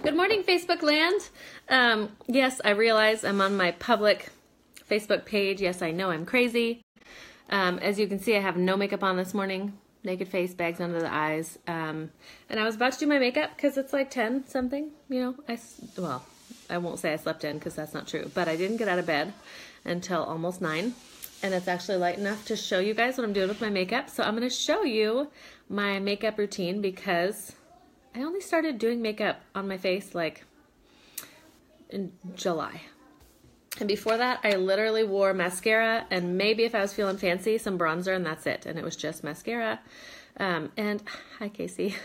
Good morning, Facebook land. Yes, I realize I'm on my public Facebook page. Yes, I know I'm crazy. As you can see, I have no makeup on this morning. Naked face, bags under the eyes. And I was about to do my makeup because it's like 10 something, you know. Well, I won't say I slept in because that's not true, but I didn't get out of bed until almost 9. And it's actually light enough to show you guys what I'm doing with my makeup. So I'm going to show you my makeup routine because I only started doing makeup on my face like in July. And before that, I literally wore mascara and maybe if I was feeling fancy, some bronzer, and that's it. And it was just mascara. And hi, Casey.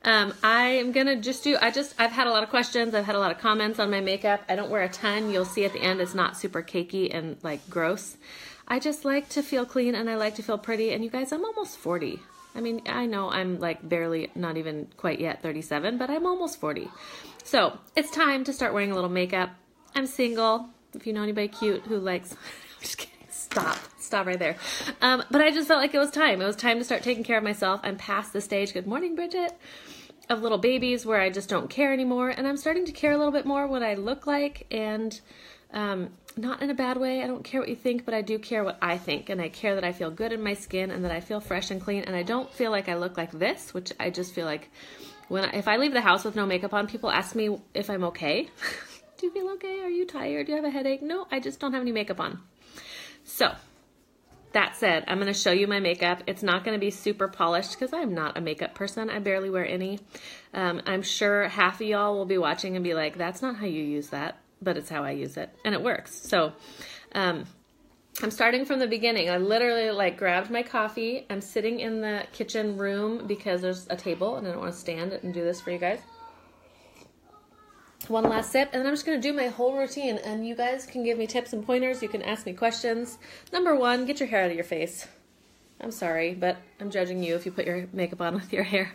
I'm gonna just do, I've had a lot of questions. I've had a lot of comments on my makeup. I don't wear a ton. You'll see at the end, it's not super cakey and like gross. I just like to feel clean and I like to feel pretty. And you guys, I'm almost 40. I mean, I know I'm like barely, not even quite yet 37, but I'm almost 40. So it's time to start wearing a little makeup. I'm single. If you know anybody cute who likes, I'm just kidding. Stop right there. But I just felt like it was time. It was time to start taking care of myself. I'm past the stage, good morning, Bridget, of little babies where I just don't care anymore. And I'm starting to care a little bit more what I look like, and not in a bad way. I don't care what you think, but I do care what I think. And I care that I feel good in my skin and that I feel fresh and clean. And I don't feel like I look like this, which I just feel like if I leave the house with no makeup on, people ask me if I'm okay. Do you feel okay? Are you tired? Do you have a headache? No, I just don't have any makeup on. So that said, I'm going to show you my makeup. It's not going to be super polished because I'm not a makeup person. I barely wear any. I'm sure half of y'all will be watching and be like, that's not how you use that, but it's how I use it. And it works. So I'm starting from the beginning. I literally like grabbed my coffee. I'm sitting in the kitchen room because there's a table and I don't want to stand and do this for you guys. One last sip, and then I'm just going to do my whole routine, and you guys can give me tips and pointers. You can ask me questions. Number one, get your hair out of your face. I'm sorry, but I'm judging you if you put your makeup on with your hair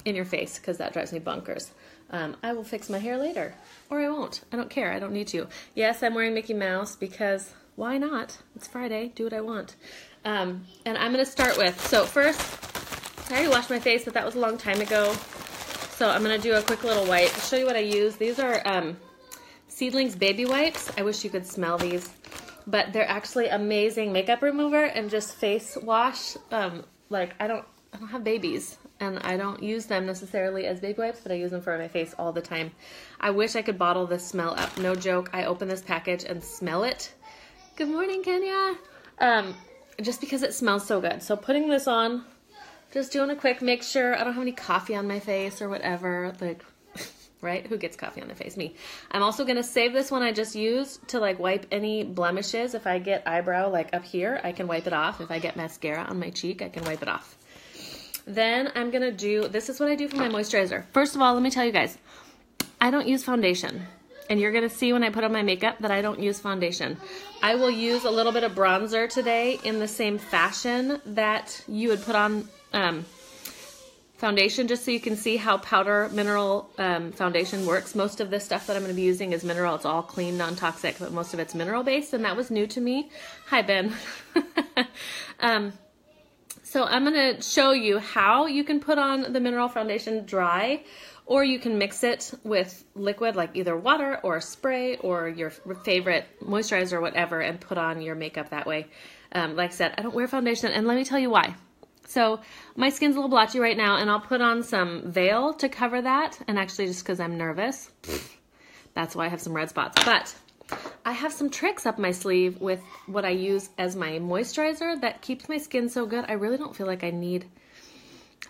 in your face, because that drives me bonkers. I will fix my hair later, or I won't. I don't care. I don't need to. Yes, I'm wearing Mickey Mouse because why not? It's Friday. Do what I want. And I'm going to start with, so first, I already washed my face, but that was a long time ago. So I'm going to do a quick little wipe. I'll show you what I use. These are Seedlings baby wipes. I wish you could smell these, but they're actually amazing makeup remover and just face wash. Like I don't have babies and I don't use them necessarily as baby wipes, but I use them for my face all the time. I wish I could bottle this smell up. No joke. I open this package and smell it. Good morning, Kenya. Just because it smells so good. So putting this on, just doing a quick mixture. I don't have any coffee on my face or whatever, like, right? Who gets coffee on their face? Me. I'm also going to save this one I just used to like wipe any blemishes. If I get eyebrow like up here, I can wipe it off. If I get mascara on my cheek, I can wipe it off. Then I'm going to do, this is what I do for my moisturizer. First of all, let me tell you guys, I don't use foundation. And you're going to see when I put on my makeup that I don't use foundation. I will use a little bit of bronzer today in the same fashion that you would put on foundation, just so you can see how powder mineral foundation works. Most of this stuff that I'm going to be using is mineral. It's all clean, non-toxic, but most of it's mineral based, and that was new to me. Hi, Ben. So I'm going to show you how you can put on the mineral foundation dry, or you can mix it with liquid like either water or spray or your favorite moisturizer or whatever and put on your makeup that way. Like I said, I don't wear foundation, and let me tell you why. So my skin's a little blotchy right now, and I'll put on some Veil to cover that. And actually, just because I'm nervous, that's why I have some red spots. But I have some tricks up my sleeve with what I use as my moisturizer that keeps my skin so good. I really don't feel like I need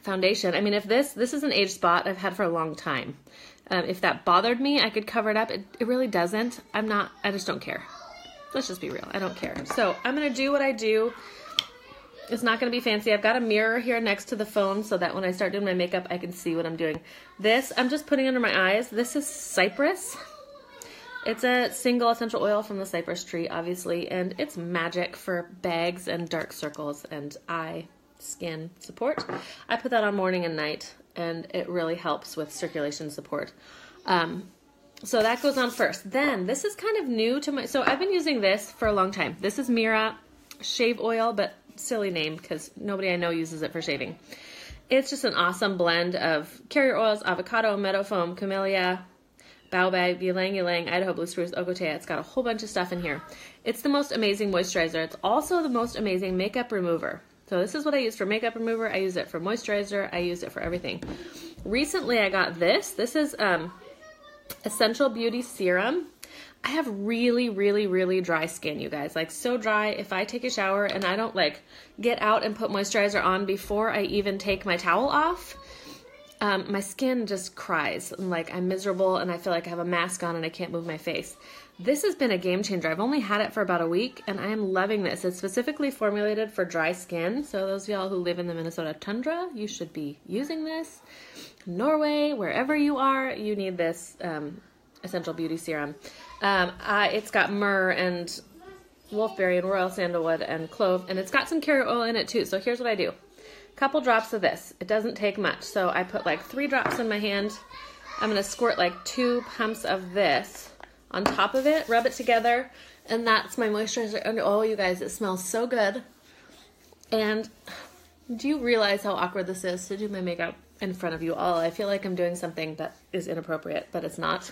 foundation. I mean, if this is an age spot I've had for a long time. If that bothered me, I could cover it up. It really doesn't. I just don't care. Let's just be real. I don't care. So I'm going to do what I do. It's not going to be fancy. I've got a mirror here next to the phone so that when I start doing my makeup, I can see what I'm doing. This, I'm just putting under my eyes. This is cypress. It's a single essential oil from the cypress tree, obviously, and it's magic for bags and dark circles and eye, skin support. I put that on morning and night, and it really helps with circulation support. So that goes on first. Then, this is kind of new to so I've been using this for a long time. This is Mira shave oil, but silly name because nobody I know uses it for shaving. It's just an awesome blend of carrier oils, avocado, meadow foam, camellia, Baobab, Ylang Ylang, Idaho Blue Spruce, Ocotea. It's got a whole bunch of stuff in here. It's the most amazing moisturizer. It's also the most amazing makeup remover. So this is what I use for makeup remover. I use it for moisturizer. I use it for everything. Recently I got this. This is Essential Beauty Serum. I have really, really, really dry skin, you guys. Like, so dry. If I take a shower and I don't like get out and put moisturizer on before I even take my towel off, my skin just cries. And like, I'm miserable and I feel like I have a mask on and I can't move my face. This has been a game changer. I've only had it for about a week and I am loving this. It's specifically formulated for dry skin. So those of y'all who live in the Minnesota tundra, you should be using this. Norway, wherever you are, you need this Essential Beauty Serum. It's got myrrh and wolfberry and royal sandalwood and clove, and it's got some carrot oil in it too. So here's what I do. Couple drops of this. It doesn't take much. So I put like 3 drops in my hand. I'm going to squirt like 2 pumps of this on top of it, rub it together, and that's my moisturizer. And oh, you guys, it smells so good. And do you realize how awkward this is to do my makeup in front of you all? I feel like I'm doing something that is inappropriate, but it's not,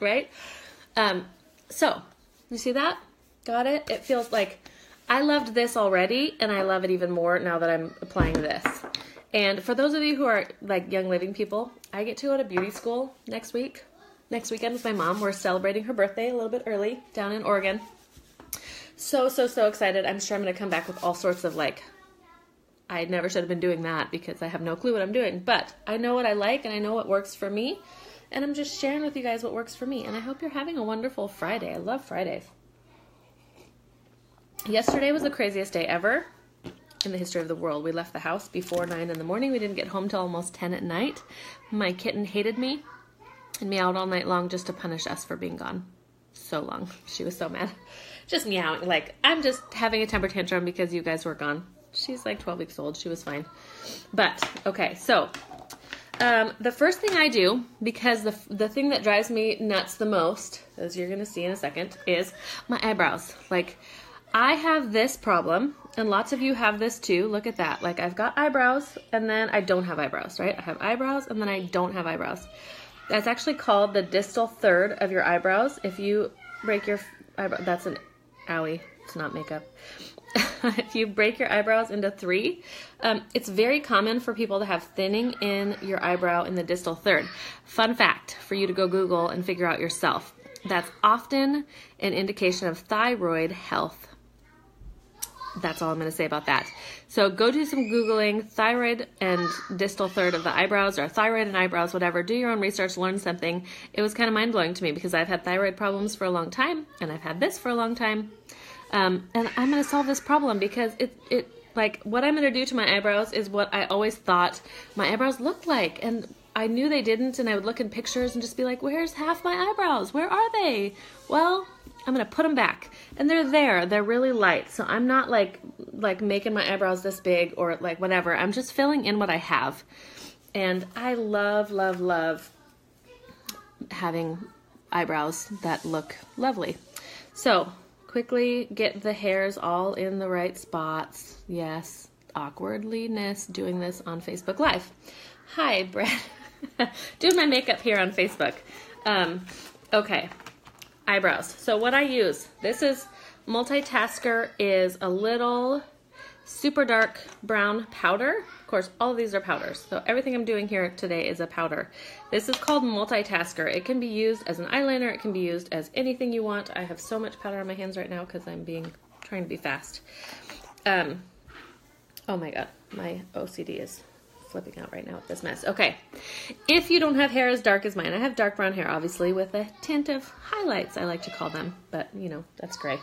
right? So you see that? Got it? It feels like I loved this already, and I love it even more now that I'm applying this. And for those of you who are like Young Living people, I get to go to beauty school next week. Next weekend with my mom. We're celebrating her birthday a little bit early down in Oregon. So excited. I'm sure I'm going to come back with all sorts of like, I never should have been doing that because I have no clue what I'm doing. But I know what I like and I know what works for me. And I'm just sharing with you guys what works for me. And I hope you're having a wonderful Friday. I love Fridays. Yesterday was the craziest day ever in the history of the world. We left the house before 9 in the morning. We didn't get home till almost 10 at night. My kitten hated me and meowed all night long just to punish us for being gone so long. She was so mad. Just meowing like, I'm just having a temper tantrum because you guys were gone. She's like 12 weeks old. She was fine. But, okay, so the first thing I do, because the thing that drives me nuts the most, as you're going to see in a second, is my eyebrows. Like, I have this problem, and lots of you have this too. Look at that. Like, I've got eyebrows, and then I don't have eyebrows, right? I have eyebrows, and then I don't have eyebrows. That's actually called the distal third of your eyebrows. If you break your eyebrow, that's an owie. It's not makeup. If you break your eyebrows into 3, it's very common for people to have thinning in your eyebrow in the distal third. Fun fact for you to go Google and figure out yourself. That's often an indication of thyroid health. That's all I'm going to say about that. So go do some Googling, thyroid and distal third of the eyebrows, or thyroid and eyebrows, whatever. Do your own research, learn something. It was kind of mind-blowing to me because I've had thyroid problems for a long time, and I've had this for a long time. And I'm going to solve this problem because it like what I'm going to do to my eyebrows is what I always thought my eyebrows looked like. And I knew they didn't, and I would look in pictures and just be like, where's half my eyebrows? Where are they? Well, I'm going to put them back. And they're there. They're really light. So I'm not like making my eyebrows this big or like whatever. I'm just filling in what I have. And I love, love, love having eyebrows that look lovely. So quickly get the hairs all in the right spots. Yes, awkwardliness doing this on Facebook Live. Hi, Brad. Doing my makeup here on Facebook. Okay, eyebrows. So what I use, this is Multitasker, is a little super dark brown powder. Of course, all of these are powders. So everything I'm doing here today is a powder. This is called Multitasker. It can be used as an eyeliner. It can be used as anything you want. I have so much powder on my hands right now because I'm trying to be fast. Oh my God, my OCD is flipping out right now with this mess. Okay, if you don't have hair as dark as mine, I have dark brown hair, obviously, with a tint of highlights, I like to call them, but you know, that's gray.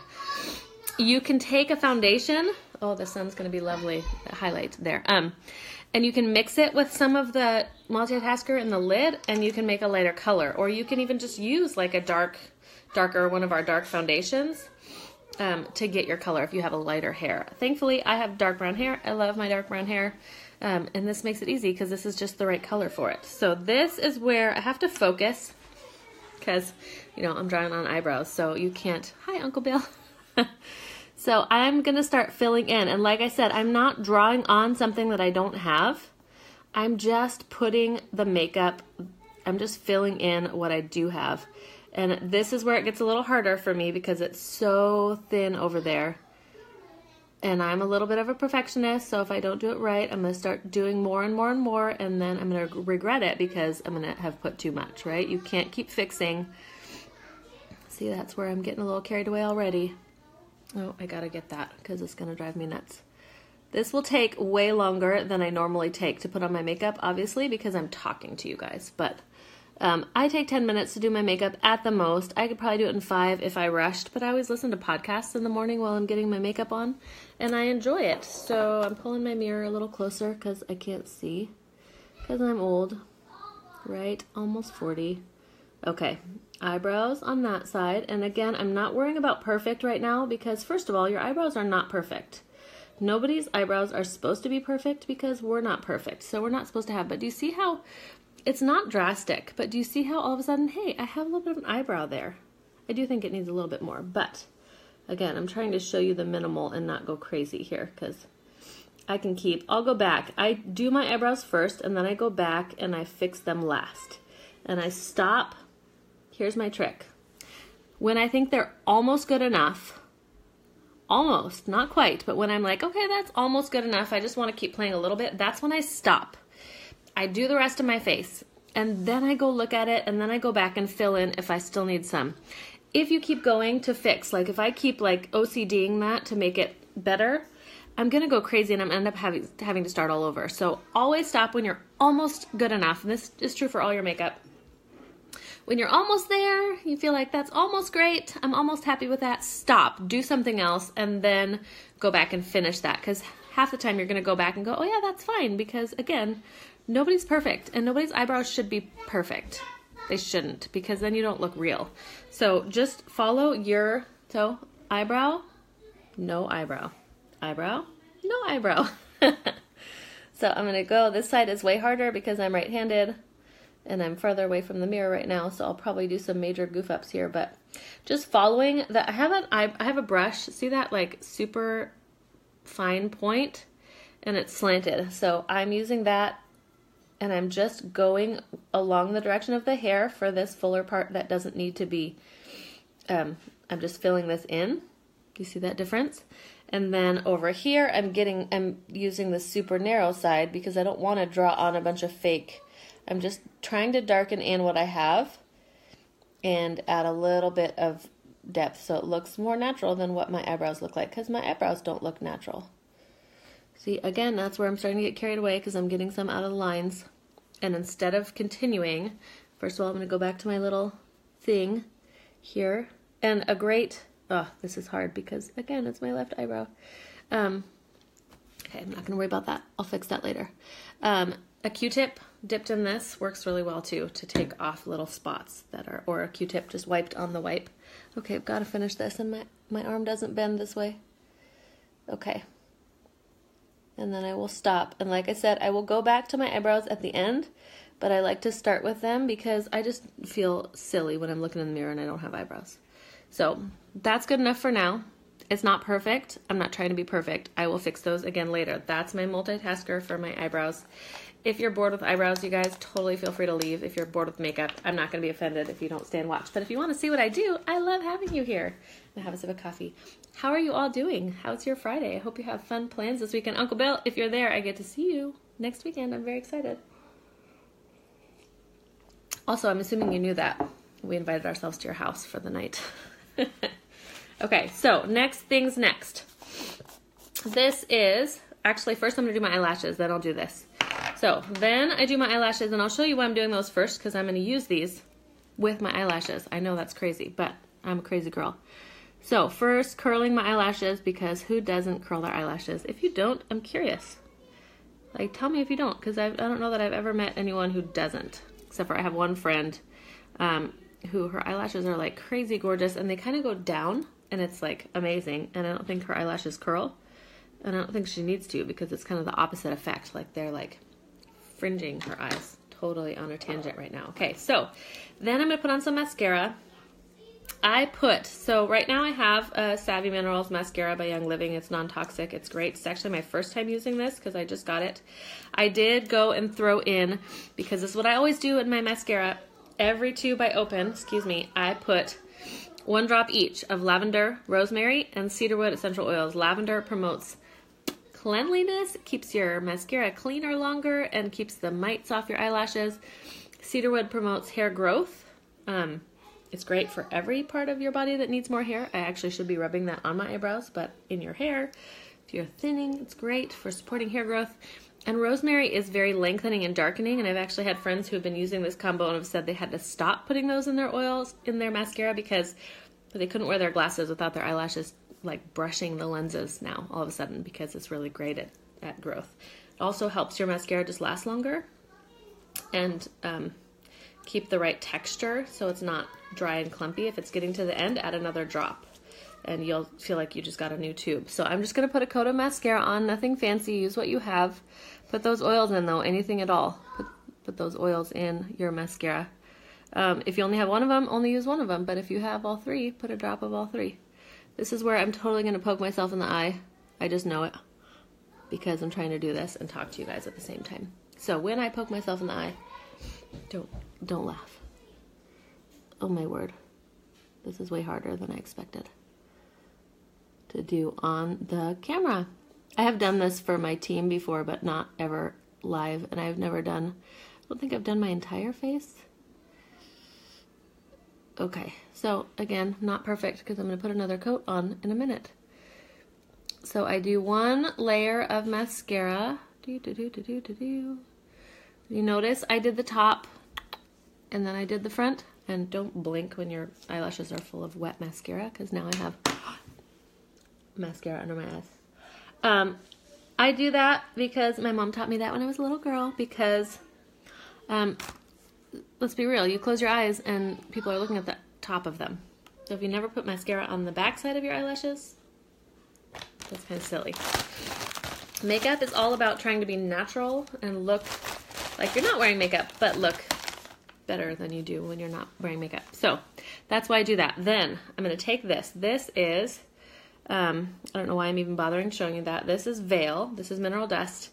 You can take a foundation. Oh, the sun's going to be lovely. The highlight there. And you can mix it with some of the Multitasker in the lid, and you can make a lighter color, or you can even just use like a darker one of our dark foundations to get your color if you have a lighter hair. Thankfully, I have dark brown hair. I love my dark brown hair. And this makes it easy because this is just the right color for it. So this is where I have to focus because, you know, I'm drawing on eyebrows. So you can't, hi, Uncle Bill. So I'm going to start filling in. And like I said, I'm not drawing on something that I don't have. I'm just putting the makeup I'm just filling in what I do have. And this is where it gets a little harder for me because it's so thin over there. And I'm a little bit of a perfectionist, so if I don't do it right, I'm going to start doing more and more and more, and then I'm going to regret it because I'm going to have put too much, right? You can't keep fixing. See, that's where I'm getting a little carried away already. Oh, I got to get that because it's going to drive me nuts. This will take way longer than I normally take to put on my makeup, obviously, because I'm talking to you guys. But I take 10 minutes to do my makeup at the most. I could probably do it in 5 if I rushed, but I always listen to podcasts in the morning while I'm getting my makeup on, and I enjoy it. So I'm pulling my mirror a little closer because I can't see, because I'm old, right? Almost 40. Okay, eyebrows on that side. And again, I'm not worrying about perfect right now because, first of all, your eyebrows are not perfect. Nobody's eyebrows are supposed to be perfect because we're not perfect. So we're not supposed to have, but do you see how it's not drastic, but do you see how all of a sudden, hey, I have a little bit of an eyebrow there. I do think it needs a little bit more, but again, I'm trying to show you the minimal and not go crazy here because I can keep, I'll go back. I do my eyebrows first and then I go back and I fix them last. And I stop. Here's my trick. When I think they're almost good enough, almost, not quite, but when I'm like, okay, that's almost good enough, I just want to keep playing a little bit, that's when I stop. I do the rest of my face, and then I go look at it, and then I go back and fill in if I still need some. If you keep going to fix, like if I keep like OCDing that to make it better, I'm going to go crazy and I'm end up having to start all over. So always stop when you're almost good enough, and this is true for all your makeup. When you're almost there, you feel like that's almost great, I'm almost happy with that, stop, do something else, and then go back and finish that, because half the time you're going to go back and go, oh yeah, that's fine, because again, nobody's perfect, and nobody's eyebrows should be perfect. They shouldn't, because then you don't look real. So just follow your, so eyebrow, no eyebrow, eyebrow, no eyebrow. So I'm going to go, this side is way harder because I'm right-handed, and I'm farther away from the mirror right now, so I'll probably do some major goof ups here, but just following that. I have a brush, see that like super fine point, and it's slanted, so I'm using that, and I'm just going along the direction of the hair for this fuller part that doesn't need to be, I'm just filling this in. Do you see that difference? And then over here, I'm using the super narrow side because I don't want to draw on a bunch of fake. I'm just trying to darken in what I have and add a little bit of depth so it looks more natural than what my eyebrows look like, because my eyebrows don't look natural. See, again, that's where I'm starting to get carried away because I'm getting some out of the lines. And instead of continuing, first of all, I'm going to go back to my little thing here. And a great, oh, this is hard because, again, it's my left eyebrow. Okay, I'm not going to worry about that. I'll fix that later. A Q-tip dipped in this works really well too, to take off little spots that are, or a Q-tip just wiped on the wipe. Okay, I've got to finish this, and my arm doesn't bend this way. Okay. And then I will stop. And like I said, I will go back to my eyebrows at the end, but I like to start with them because I just feel silly when I'm looking in the mirror and I don't have eyebrows. So that's good enough for now. It's not perfect. I'm not trying to be perfect. I will fix those again later. That's my multitasker for my eyebrows. If you're bored with eyebrows, you guys, totally feel free to leave. If you're bored with makeup, I'm not going to be offended if you don't stay and watch. But if you want to see what I do, I love having you here. And have a sip of coffee. How are you all doing? How's your Friday? I hope you have fun plans this weekend. Uncle Bill, if you're there, I get to see you next weekend. I'm very excited. Also, I'm assuming you knew that. We invited ourselves to your house for the night. Okay, so next things next. This is, actually first I'm going to do my eyelashes, then I'll do this. So then I do my eyelashes, and I'll show you why I'm doing those first because I'm going to use these with my eyelashes. I know that's crazy, but I'm a crazy girl. So first, curling my eyelashes, because who doesn't curl their eyelashes? If you don't, I'm curious. Like, tell me if you don't, because I don't know that I've ever met anyone who doesn't, except for I have one friend who her eyelashes are like crazy gorgeous, and they kind of go down, and it's like amazing, and I don't think her eyelashes curl, and I don't think she needs to, because it's kind of the opposite effect, like they're like fringing her eyes. Totally on a tangent right now. Okay, so then I'm going to put on some mascara. So right now I have a Savvy Minerals mascara by Young Living. It's non-toxic. It's great. It's actually my first time using this because I just got it. I did go and throw in, because this is what I always do in my mascara. Every tube I open, I put 1 drop each of lavender, rosemary, and cedarwood essential oils. Lavender promotes cleanliness. It keeps your mascara cleaner longer and keeps the mites off your eyelashes. Cedarwood promotes hair growth. It's great for every part of your body that needs more hair. I actually should be rubbing that on my eyebrows, but in your hair, if you're thinning, it's great for supporting hair growth. And rosemary is very lengthening and darkening, and I've actually had friends who have been using this combo and have said they had to stop putting those in their oils, in their mascara, because they couldn't wear their glasses without their eyelashes like brushing the lenses now all of a sudden, because it's really great at growth. It also helps your mascara just last longer and keep the right texture so it's not dry and clumpy. If it's getting to the end, add another drop and you'll feel like you just got a new tube. So I'm just going to put a coat of mascara on, nothing fancy. Use what you have. Put those oils in though, anything at all. Put those oils in your mascara. If you only have one of them, only use one of them. But if you have all 3, put a drop of all 3. This is where I'm totally going to poke myself in the eye. I just know it because I'm trying to do this and talk to you guys at the same time. So when I poke myself in the eye, don't laugh. Oh my word. This is way harder than I expected to do on the camera. I have done this for my team before, but not ever live. And I don't think I've done my entire face. Okay, so again, not perfect because I'm going to put another coat on in a minute. So I do 1 layer of mascara. You notice I did the top and then I did the front. And don't blink when your eyelashes are full of wet mascara, because now I have mascara under my eyes. I do that because my mom taught me that when I was a little girl, because let's be real, you close your eyes and people are looking at the top of them. So if you never put mascara on the back side of your eyelashes, that's kind of silly. Makeup is all about trying to be natural and look like you're not wearing makeup, but look better than you do when you're not wearing makeup. So that's why I do that. Then I'm going to take this. This is, I don't know why I'm even bothering showing you that. This is Veil. This is Mineral Dust.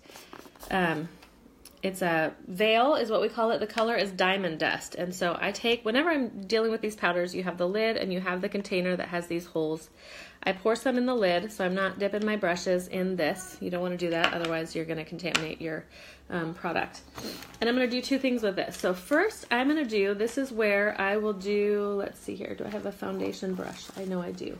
It's a Veil is what we call it. The color is Diamond Dust. And so I take, whenever I'm dealing with these powders, you have the lid and you have the container that has these holes. I pour some in the lid, so I'm not dipping my brushes in this. You don't want to do that, otherwise you're going to contaminate your product. And I'm going to do 2 things with this. So first, I'm going to do, this is where I will do, let's see here, do I have a foundation brush? I know I do.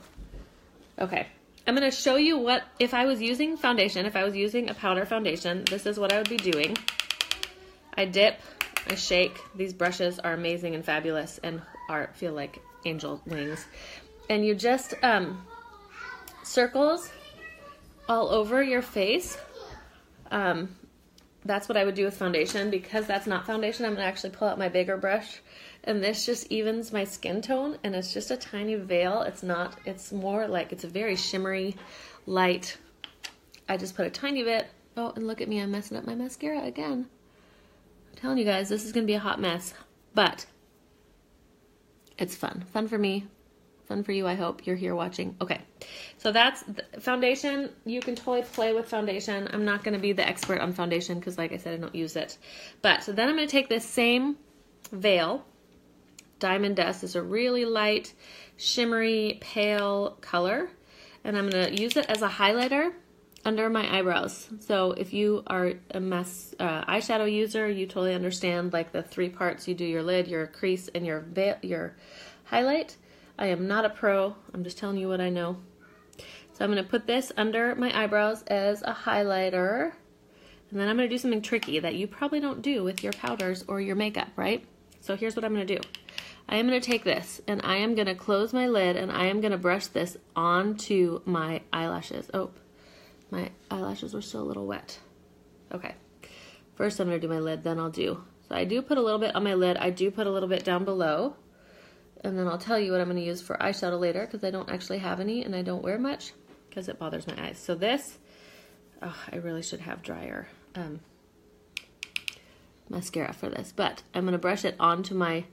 Okay. I'm going to show you what, if I was using foundation, if I was using a powder foundation, this is what I would be doing. I dip, I shake. These brushes are amazing and fabulous and feel like angel wings. And you just, circles all over your face. That's what I would do with foundation. Because that's not foundation, I'm going to actually pull out my bigger brush. And this just evens my skin tone. And it's just a tiny veil. It's more like, it's a very shimmery, light. I just put a tiny bit. Oh, and look at me, I'm messing up my mascara again. I'm telling you guys, this is going to be a hot mess. But it's fun. Fun for me. Fun for you, I hope. You're here watching. Okay, so that's foundation. You can totally play with foundation. I'm not going to be the expert on foundation because, like I said, I don't use it. But so then I'm going to take this same Veil, Diamond Dust. Is a really light, shimmery, pale color. And I'm going to use it as a highlighter under my eyebrows. So if you are a eyeshadow user, you totally understand like the 3 parts. You do your lid, your crease, and your highlight. I am not a pro. I'm just telling you what I know. So I'm going to put this under my eyebrows as a highlighter. And then I'm going to do something tricky that you probably don't do with your powders or your makeup, right? So here's what I'm going to do. I am going to take this and I am going to close my lid and I am going to brush this onto my eyelashes. Oh, my eyelashes were still a little wet. Okay. First I'm going to do my lid, then I'll do. So I do put a little bit on my lid. I do put a little bit down below. And then I'll tell you what I'm going to use for eyeshadow later because I don't actually have any and I don't wear much because it bothers my eyes. So this, oh, I really should have drier mascara for this, but I'm going to brush it onto my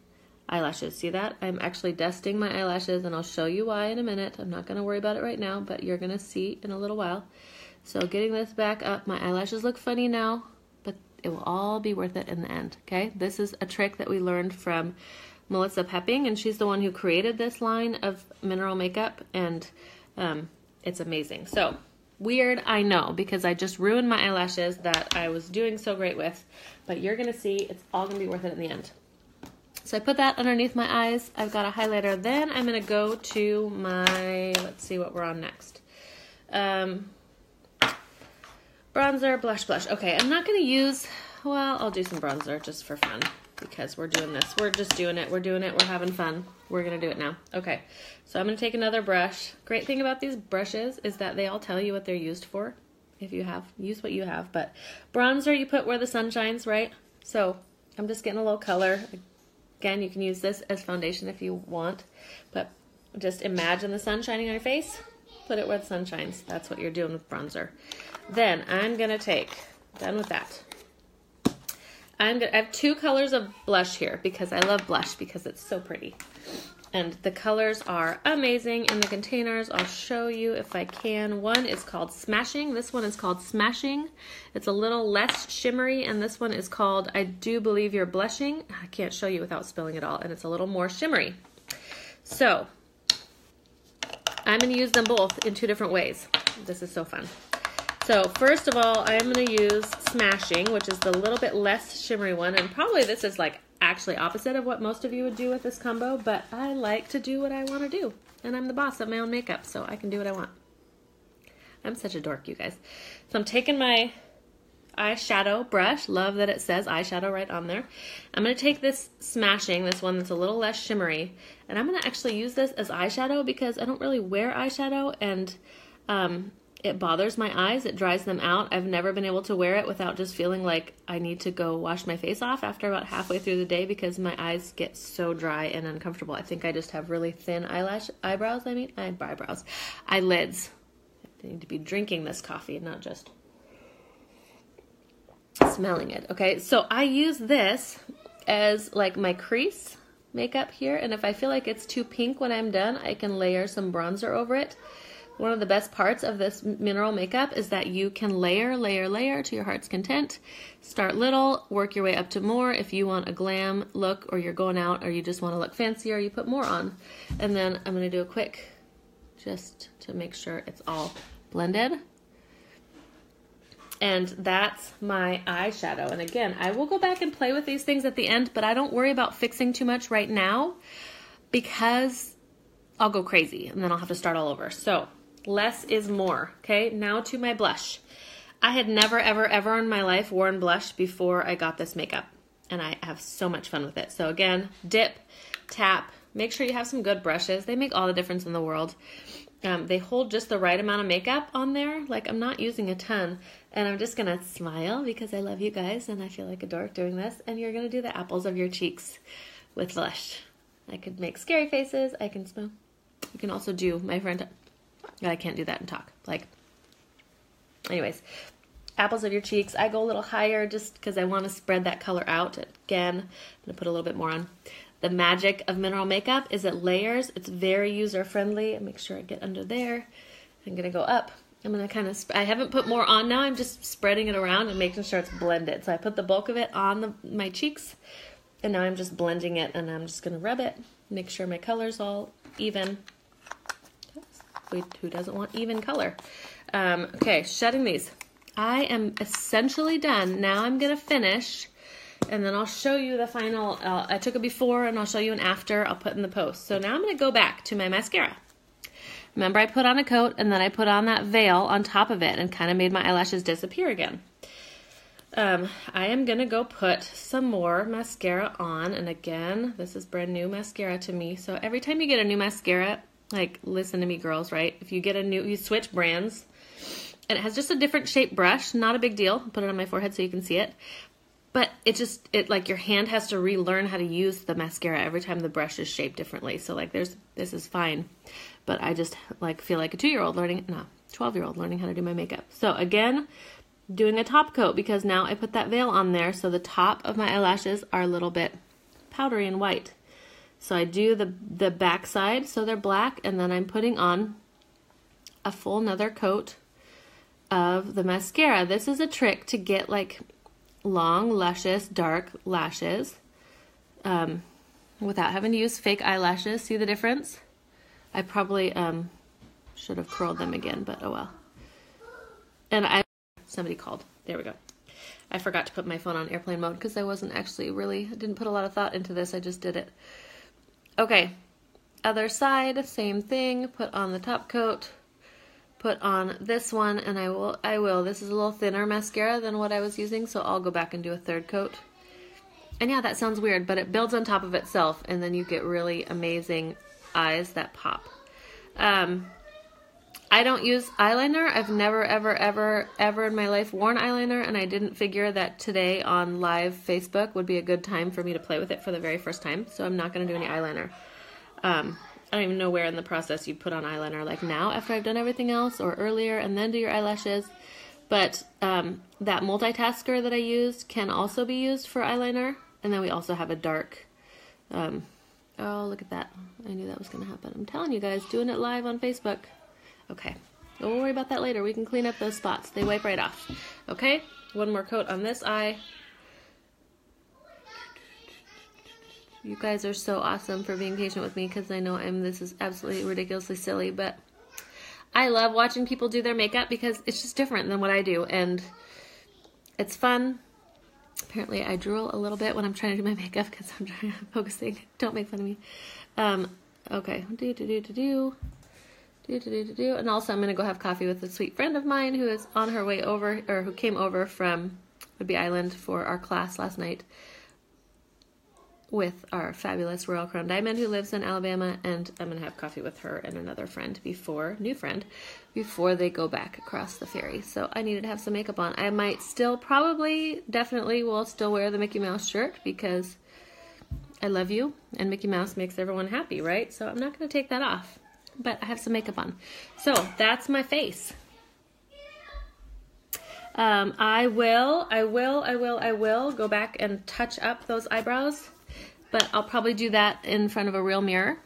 eyelashes. See that? I'm actually dusting my eyelashes, and I'll show you why in a minute. I'm not going to worry about it right now, but you're going to see in a little while. So getting this back up, my eyelashes look funny now, but it will all be worth it in the end, okay? This is a trick that we learned from Melissa Pepping, and she's the one who created this line of mineral makeup, and it's amazing. So weird, I know, because I just ruined my eyelashes that I was doing so great with, but you're going to see it's all going to be worth it in the end. So I put that underneath my eyes. I've got a highlighter. Then I'm going to go to my, let's see what we're on next. Bronzer, blush. Okay, I'm not going to use, well, I'll do some bronzer just for fun because we're doing this. We're just doing it. We're doing it. We're having fun. We're going to do it now. Okay, so I'm going to take another brush. Great thing about these brushes is that they all tell you what they're used for. If you have, use what you have. But bronzer, you put where the sun shines, right? So I'm just getting a little color. Again, you can use this as foundation if you want, but just imagine the sun shining on your face, put it where the sun shines. That's what you're doing with bronzer. Then I'm gonna take, done with that, I have two colors of blush here because I love blush because it's so pretty. And the colors are amazing in the containers. I'll show you if I can. One is called Smashing. This one is called Smashing. It's a little less shimmery, and this one is called I Do Believe You're Blushing. I can't show you without spilling it all, and it's a little more shimmery. So I'm going to use them both in two different ways. This is so fun. So first of all, I'm going to use Smashing, which is the little bit less shimmery one, and probably this is like actually opposite of what most of you would do with this combo, but I like to do what I want to do, and I'm the boss of my own makeup, so I can do what I want. I'm such a dork, you guys. So I'm taking my eyeshadow brush, love that it says eyeshadow right on there. I'm going to take this Smashing, this one that's a little less shimmery, and I'm going to actually use this as eyeshadow because I don't really wear eyeshadow, and it bothers my eyes. It dries them out. I've never been able to wear it without just feeling like I need to go wash my face off after about halfway through the day because my eyes get so dry and uncomfortable. I think I just have really thin eyelids. I need to be drinking this coffee, not just smelling it. Okay, so I use this as like my crease makeup here, and if I feel like it's too pink when I'm done, I can layer some bronzer over it. One of the best parts of this mineral makeup is that you can layer to your heart's content. Start little, work your way up to more. If you want a glam look, or you're going out, or you just want to look fancier, you put more on. And then I'm going to do a quick, just to make sure it's all blended. And that's my eyeshadow. And again, I will go back and play with these things at the end, but I don't worry about fixing too much right now because I'll go crazy and then I'll have to start all over. So less is more, okay? Now to my blush. I had never, ever, ever in my life worn blush before I got this makeup, and I have so much fun with it. So again, dip, tap, make sure you have some good brushes. They make all the difference in the world. They hold just the right amount of makeup on there. Like, I'm not using a ton, and I'm just gonna smile because I love you guys and I feel like a dork doing this, and you're gonna do the apples of your cheeks with blush. I could make scary faces, I can smile. You can also do, my friend, I can't do that and talk. Like, anyways, apples of your cheeks. I go a little higher just because I want to spread that color out. Again, I'm going to put a little bit more on. The magic of mineral makeup is it layers. It's very user-friendly. Make sure I get under there. I'm going to go up. I'm going to kind of, I haven't put more on now. I'm just spreading it around and making sure it's blended. So I put the bulk of it on my cheeks, and now I'm just blending it, and I'm just going to rub it, make sure my color's all even. Who doesn't want even color? Okay, shedding these. I am essentially done. Now I'm going to finish, and then I'll show you the final. I took a before, and I'll show you an after. I'll put in the post. So now I'm going to go back to my mascara. Remember, I put on a coat, and then I put on that veil on top of it and kind of made my eyelashes disappear again. I am going to go put some more mascara on, and again, this is brand new mascara to me. So every time you get a new mascara, like, listen to me, girls, right? If you get you switch brands, and it has just a different shaped brush, not a big deal. Put it on my forehead so you can see it. But like your hand has to relearn how to use the mascara every time the brush is shaped differently. So like this is fine. But I just like feel like a 12-year-old learning how to do my makeup. So again, doing a top coat because now I put that veil on there so the top of my eyelashes are a little bit powdery and white. So I do the back side so they're black, and then I'm putting on a full another coat of the mascara. This is a trick to get like long, luscious, dark lashes without having to use fake eyelashes. See the difference? I probably should have curled them again, but oh well. And somebody called. There we go. I forgot to put my phone on airplane mode because I wasn't actually I didn't put a lot of thought into this. I just did it. Okay, other side, same thing. Put on the top coat. Put on this one, and I will. This is a little thinner mascara than what I was using, so I'll go back and do a third coat. And yeah, that sounds weird, but it builds on top of itself, and then you get really amazing eyes that pop. I don't use eyeliner. I've never, ever, ever, ever in my life worn eyeliner, and I didn't figure that today on live Facebook would be a good time for me to play with it for the very first time, so I'm not going to do any eyeliner. I don't even know where in the process you put on eyeliner, like now after I've done everything else, or earlier and then do your eyelashes. But that multitasker that I used can also be used for eyeliner. And then we also have a dark, oh, look at that. I knew that was going to happen. I'm telling you guys, doing it live on Facebook. Okay, don't worry about that later. We can clean up those spots. They wipe right off. Okay, one more coat on this eye. You guys are so awesome for being patient with me, because I know this is absolutely ridiculously silly, but I love watching people do their makeup because it's just different than what I do, and it's fun. Apparently I drool a little bit when I'm trying to do my makeup because I'm focusing. Don't make fun of me. Okay, and also I'm gonna go have coffee with a sweet friend of mine who is on her way over, or who came over from Whidbey Island for our class last night, with our fabulous Royal Crown Diamond who lives in Alabama, and I'm gonna have coffee with her and another friend new friend before they go back across the ferry. So I needed to have some makeup on. I might still definitely will still wear the Mickey Mouse shirt because I love you and Mickey Mouse makes everyone happy, right? So I'm not gonna take that off, but I have some makeup on. So that's my face. I will go back and touch up those eyebrows, but I'll probably do that in front of a real mirror,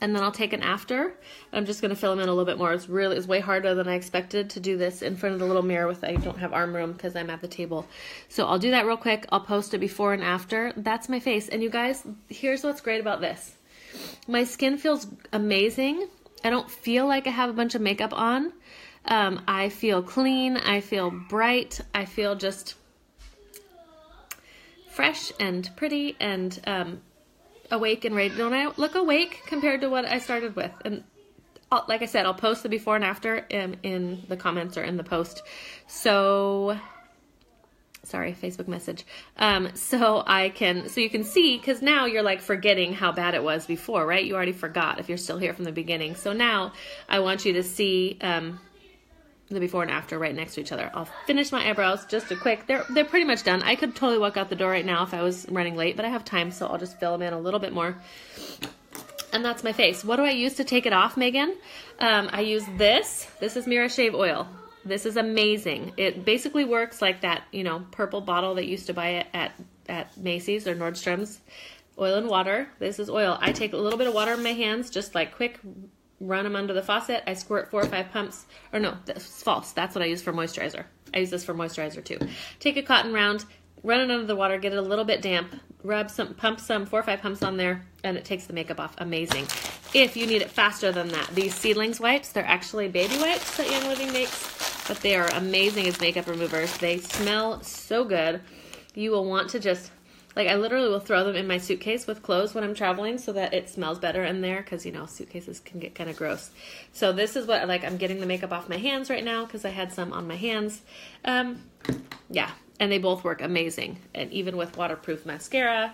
and then I'll take an after. I'm just going to fill them in a little bit more. It's way harder than I expected to do this in front of the little mirror I don't have arm room because I'm at the table. So I'll do that real quick. I'll post a before and after. That's my face. And you guys, here's what's great about this. My skin feels amazing. I don't feel like I have a bunch of makeup on. I feel clean. I feel bright. I feel just fresh and pretty and awake and ready. Don't I look awake compared to what I started with? And like I said, I'll post the before and after in the comments or in the post. So, sorry, Facebook message. So you can see, because now you're like forgetting how bad it was before, right? You already forgot if you're still here from the beginning. So now I want you to see the before and after right next to each other. I'll finish my eyebrows just a quick. They're pretty much done. I could totally walk out the door right now if I was running late, but I have time, so I'll just fill them in a little bit more. And that's my face. What do I use to take it off, Megan? I use this. This is Mira Shave Oil. This is amazing. It basically works like that, purple bottle that you used to buy it at Macy's or Nordstrom's. Oil and water. This is oil. I take a little bit of water in my hands, just like quick, run them under the faucet. I squirt 4 or 5 pumps. Or no, that's false. That's what I use for moisturizer. I use this for moisturizer too. Take a cotton round, run it under the water, get it a little bit damp, pump some 4 or 5 pumps on there, and it takes the makeup off. Amazing. If you need it faster than that, these Seedlings wipes, they're actually baby wipes that Young Living makes, but they are amazing as makeup removers. They smell so good. You will want to just, I literally will throw them in my suitcase with clothes when I'm traveling so that it smells better in there because, suitcases can get kind of gross. So this is what, I'm getting the makeup off my hands right now because I had some on my hands. Yeah, and they both work amazing. And even with waterproof mascara,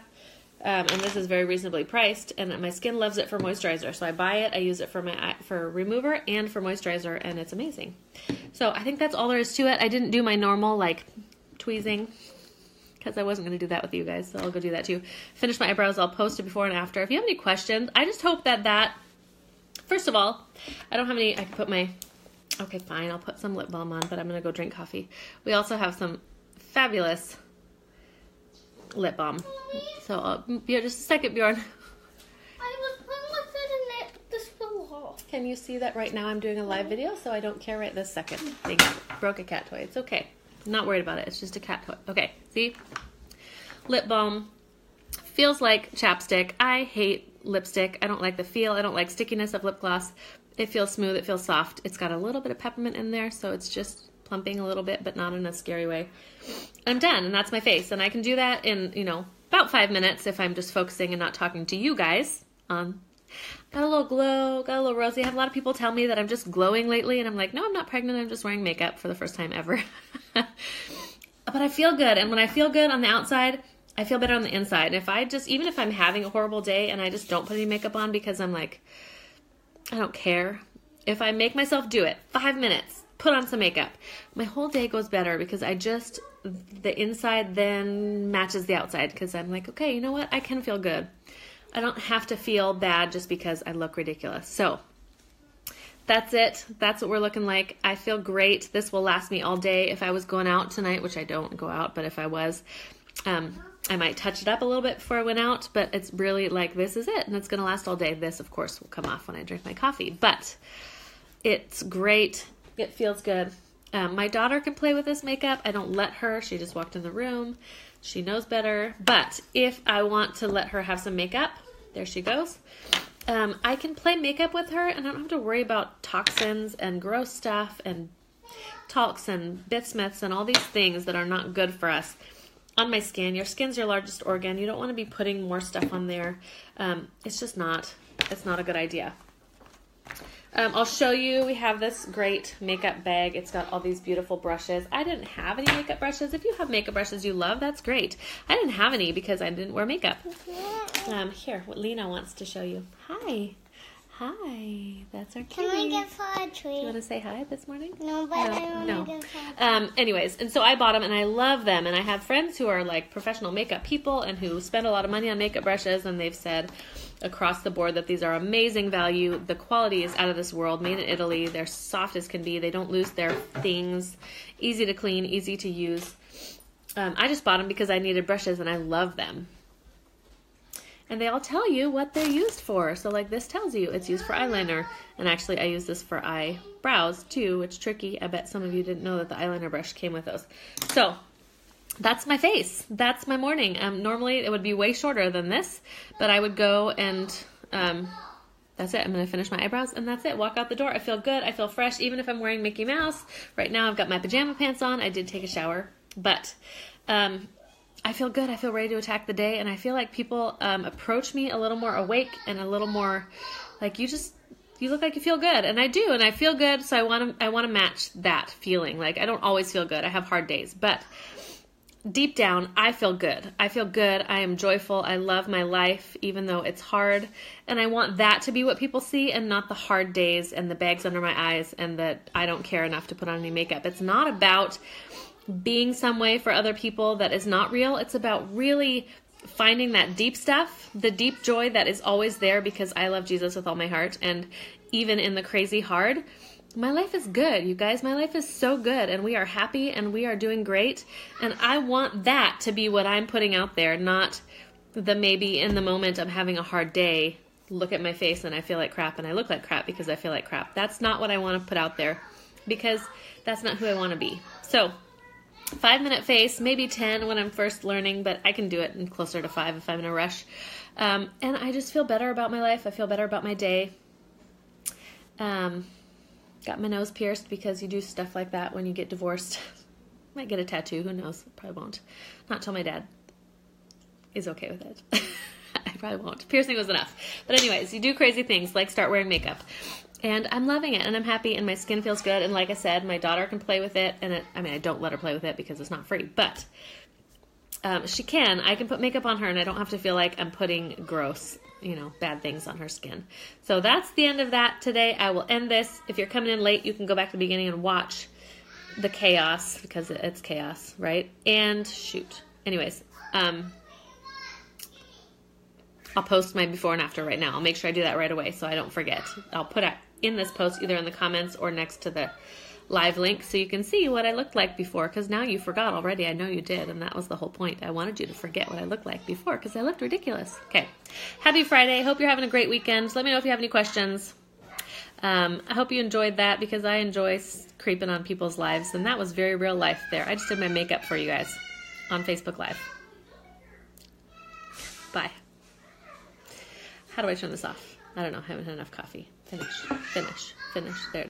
and this is very reasonably priced, and my skin loves it for moisturizer. So I buy it, I use it for remover and for moisturizer, and it's amazing. So I think that's all there is to it. I didn't do my normal, tweezing, because I wasn't going to do that with you guys, so I'll go do that too. Finish my eyebrows, I'll post a before and after. If you have any questions, I just hope that first of all, I don't have any, I can put okay, fine, I'll put some lip balm on, but I'm going to go drink coffee. We also have some fabulous lip balm. So, just a second, Bjorn. Can you see that right now I'm doing a live video, so I don't care right this second? Thank you. Broke a cat toy. It's okay. I'm not worried about it. It's just a cat toy. Okay, see? Lip balm. Feels like chapstick. I hate lipstick. I don't like the feel. I don't like stickiness of lip gloss. It feels smooth. It feels soft. It's got a little bit of peppermint in there, so it's just plumping a little bit, but not in a scary way. I'm done, and that's my face. And I can do that in, you know, about 5 minutes if I'm just focusing and not talking to you guys. Got a little glow, got a little rosy. I have a lot of people tell me that I'm just glowing lately, and I'm like, no, I'm not pregnant. I'm just wearing makeup for the first time ever. But I feel good, and when I feel good on the outside, I feel better on the inside. And if I just, even if I'm having a horrible day and I just don't put any makeup on because I'm like, I don't care. If I make myself do it, 5 minutes, put on some makeup, my whole day goes better because the inside then matches the outside because I'm like, okay, you know what? I can feel good. I don't have to feel bad just because I look ridiculous. So that's it. That's what we're looking like. I feel great. This will last me all day. If I was going out tonight, which I don't go out, but if I was, I might touch it up a little bit before I went out, but it's really like, this is it, and it's going to last all day. This, of course, will come off when I drink my coffee, but it's great. It feels good. My daughter can play with this makeup. I don't let her. She just walked in the room. She knows better, but if I want to let her have some makeup, there she goes. I can play makeup with her, and I don't have to worry about toxins and gross stuff and talcs and bismuths and all these things that are not good for us on my skin. Your skin's your largest organ. You don't want to be putting more stuff on there. It's just not, it's not a good idea. I'll show you, we have this great makeup bag. It's got all these beautiful brushes. I didn't have any makeup brushes. If you have makeup brushes you love, that's great. I didn't have any because I didn't wear makeup. Here, what Lena wants to show you. Hi. Hi, that's our kitty. Can I give her a treat? Do you want to say hi this morning? No, but I want to give her Anyways, and so I bought them and I love them. And I have friends who are like professional makeup people and who spend a lot of money on makeup brushes, and they've said across the board that these are amazing value. The quality is out of this world, made in Italy. They're soft as can be. They don't lose their things. Easy to clean, easy to use. I just bought them because I needed brushes and I love them. And they all tell you what they're used for. So like this tells you it's used for eyeliner. And actually I use this for eyebrows too, which is tricky. I bet some of you didn't know that the eyeliner brush came with those. So that's my face. That's my morning. Normally it would be way shorter than this, but I would go and that's it. I'm going to finish my eyebrows and that's it. Walk out the door. I feel good. I feel fresh. Even if I'm wearing Mickey Mouse. Right now I've got my pajama pants on. I did take a shower, but I feel good. I feel ready to attack the day, and I feel like people approach me a little more awake and a little more like you look like you feel good, and I do, and I feel good. So I want to match that feeling. Like I don't always feel good. I have hard days, but deep down, I feel good. I feel good. I am joyful. I love my life, even though it's hard, and I want that to be what people see, and not the hard days and the bags under my eyes, and that I don't care enough to put on any makeup. It's not about being some way for other people that is not real. It's about really finding that deep stuff, the deep joy that is always there because I love Jesus with all my heart. And even in the crazy hard, my life is good, you guys. My life is so good, and we are happy and we are doing great. And I want that to be what I'm putting out there, not the maybe in the moment I'm having a hard day, look at my face and I feel like crap and I look like crap because I feel like crap. That's not what I want to put out there because that's not who I want to be. So 5-minute face, maybe 10 when I'm first learning, but I can do it in closer to 5 if I'm in a rush. And I just feel better about my life. I feel better about my day. Got my nose pierced because you do stuff like that when you get divorced. Might get a tattoo, who knows? Probably won't. Not till my dad is okay with it. I probably won't. Piercing was enough. But anyways, you do crazy things like start wearing makeup. And I'm loving it, and I'm happy, and my skin feels good, and like I said, my daughter can play with it, and I don't let her play with it because it's not free, but she can. I can put makeup on her, and I don't have to feel like I'm putting gross, bad things on her skin. So that's the end of that today. I will end this. If you're coming in late, you can go back to the beginning and watch the chaos, because it's chaos, right? And shoot. Anyways, I'll post my before and after right now. I'll make sure I do that right away so I don't forget. I'll put it in this post either in the comments or next to the live link so you can see what I looked like before, because now you forgot already. I know you did, and that was the whole point. I wanted you to forget what I looked like before because I looked ridiculous. Okay. Happy Friday. Hope you're having a great weekend. Let me know if you have any questions. I hope you enjoyed that because I enjoy creeping on people's lives, and that was very real life there. I just did my makeup for you guys on Facebook Live. Bye. How do I turn this off? I don't know. I haven't had enough coffee. Finish. There.